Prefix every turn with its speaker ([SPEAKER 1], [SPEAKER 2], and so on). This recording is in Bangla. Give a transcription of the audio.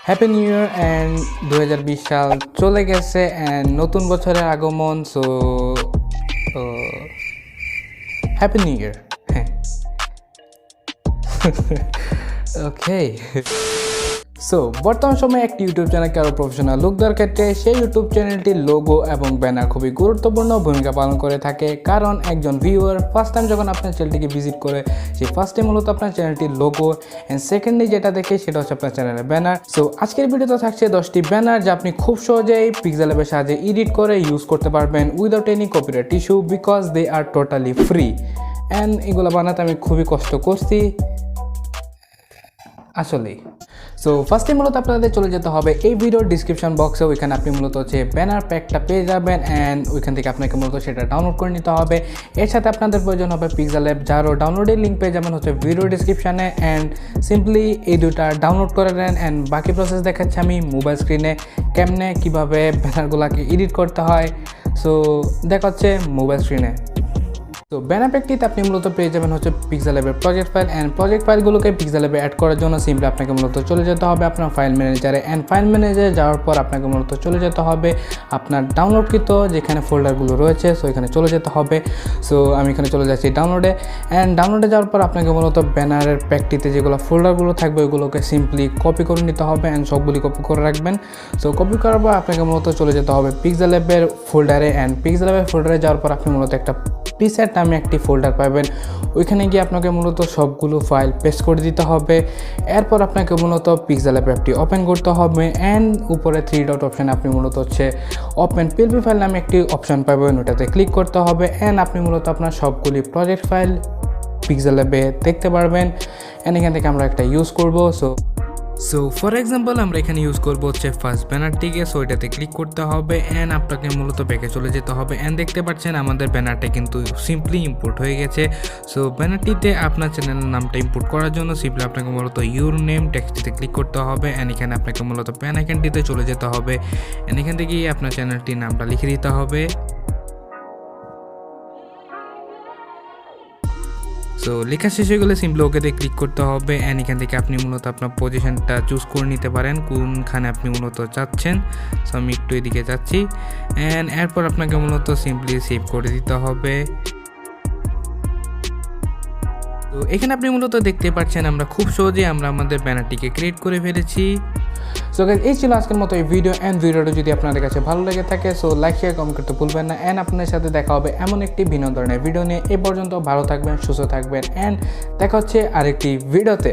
[SPEAKER 1] হ্যাপি নিউ ইয়ার অ্যান্ড 2020 সাল চলে গেছে অ্যান্ড নতুন বছরের আগমন। So happy new year. হ্যাঁ, ওকে। সো বর্তমান সময়ে একটি ইউটিউব চ্যানেলকে আরও প্রফেশনাল লুক দেওয়ার ক্ষেত্রে সেই ইউটিউব চ্যানেলটির লোগো এবং ব্যানার খুবই গুরুত্বপূর্ণ ভূমিকা পালন করে থাকে, কারণ একজন ভিউয়ার ফার্স্ট টাইম যখন আপনার চ্যানেলটিকে ভিজিট করে সেই ফার্স্টে মূলত আপনার চ্যানেলটির লোগো অ্যান্ড সেকেন্ডলি যেটা দেখে সেটা হচ্ছে আপনার চ্যানেলের ব্যানার। সো আজকের ভিডিওতে থাকছে 10টি ব্যানার যা আপনি খুব সহজেই পিক্সেলেবের সাহায্যে এডিট করে ইউজ করতে পারবেন without any copyright issue, because they are totally free. And এগুলো বানাতে আমি খুবই কষ্ট করছি আসলেই। সো ফার্স্টে মূলত আপনাদের চলে যেতে হবে এই ভিডিওর ডিসক্রিপশন বক্সে, ওইখানে আপনি মূলত হচ্ছে ব্যানার প্যাকটা পেয়ে যাবেন অ্যান্ড ওইখান থেকে আপনাকে মূলত সেটা ডাউনলোড করে নিতে হবে। এর সাথে আপনাদের প্রয়োজন হবে পিক্সেলেব, যারও ডাউনলোডের লিঙ্ক পেয়ে যাবেন হচ্ছে ভিডিও ডিসক্রিপশানে। অ্যান্ড সিম্পলি এই দুটা ডাউনলোড করে নেন অ্যান্ড বাকি প্রসেস দেখাচ্ছি আমি মোবাইল স্ক্রিনে কেমনে কীভাবে ব্যানারগুলোকে এডিট করতে হয়। সো দেখা হচ্ছে মোবাইল স্ক্রিনে। তো ব্যানার প্যাকটিতে আপনি মূলত পেয়ে যাবেন হচ্ছে পিক্সেলেবের প্রজেক্ট ফাইল অ্যান্ড প্রজেক্ট ফাইলগুলোকে পিক্সেলেবে অ্যাড করার জন্য সিম্পলি আপনাকে মূলত চলে যেতে হবে আপনার ফাইল ম্যানেজারে অ্যান্ড ফাইল ম্যানেজারে যাওয়ার পর আপনাকে মূলত চলে যেতে হবে আপনার ডাউনলোডকৃত যেখানে ফোল্ডারগুলো রয়েছে। সো এখানে চলে যেতে হবে। সো আমি এখানে চলে যাচ্ছি ডাউনলোডে অ্যান্ড ডাউনলোডে যাওয়ার পর আপনাকে মূলত ব্যানারের প্যাকটিতে যেগুলো ফোল্ডারগুলো থাকবে ওইগুলোকে সিম্পলি কপি করে নিতে হবে অ্যান্ড সবগুলি কপি করে রাখবেন। সো কপি করার পর আপনাকে মূলত চলে যেতে হবে পিক্সেলেবের ফোল্ডারে অ্যান্ড পিক্সেলেবের ফোল্ডারে যাওয়ার পর আপনি মূলত একটা প্রিসেট নামে একটি ফোল্ডার পাবেন, ওইখানে গিয়ে আপনাকে মূলত সবগুলো ফাইল পেস্ট করে দিতে হবে। এরপর আপনাকে মূলত পিক্সেলেব অ্যাপটি ওপেন করতে হবে অ্যান্ড উপরে 3 ডট অপশানে আপনি মূলত হচ্ছে ওপেন পিএলপি ফাইল নামে একটি অপশান পাবেন, ওটাতে ক্লিক করতে হবে অ্যান্ড আপনি মূলত আপনার সবগুলি প্রজেক্ট ফাইল পিক্সেলেবে দেখতে পারবেন অ্যান্ড এখান থেকে আমরা একটা ইউজ করব। সো ফর এক্সাম্পল আমরা এখানে ইউজ করবো হচ্ছে ফার্স্ট ব্যানারটিকে। সো এটাতে ক্লিক করতে হবে অ্যান্ড আপনাকে মূলত ব্যাকে চলে যেতে হবে অ্যান্ড দেখতে পাচ্ছেন আমাদের ব্যানারটা কিন্তু সিম্পলি ইম্পোর্ট হয়ে গেছে। সো ব্যানারটিতে আপনার চ্যানেলের নামটা ইম্পোর্ট করার জন্য সিম্পলি আপনাকে মূলত ইউর নেম টেক্সটিতে ক্লিক করতে হবে অ্যান্ড এখানে আপনাকে মূলত প্যান আইকনটিতে চলে যেতে হবে অ্যান্ড এখান থেকে আপনার চ্যানেলটির নামটা লিখে দিতে হবে। সো লেখা শেষ হয়ে গেলে সিম্পলি ওকেতে ক্লিক করতে হবে অ্যান্ড এখান থেকে আপনি মূলত আপনার পজিশনটা চুজ করে নিতে পারেন কোনখানে আপনি মূলত চাচ্ছেন। সো আমি একটু এদিকে যাচ্ছি অ্যান্ড এরপর আপনাকে মূলত সিম্পলি সেভ করে দিতে হবে। তো এখানে আপনি মূলত দেখতে পাচ্ছেন আমরা খুব সহজেই আমরা আমাদের ব্যানারটিকে ক্রিয়েট করে ফেলেছি। সো গাইস এই ছিল আজকের মতো এই ভিডিও অ্যান্ড ভিডিওটা যদি আপনাদের কাছে ভালো লেগে থাকে সো লাইক শেয়ার কমেন্ট করতে ভুলবেন না অ্যান্ড আপনাদের সাথে দেখা হবে এমন একটি ভিন্ন ধরনের ভিডিও নিয়ে। এ পর্যন্ত ভালো থাকবেন, সুস্থ থাকবেন অ্যান্ড দেখা হচ্ছে আরেকটি ভিডিওতে।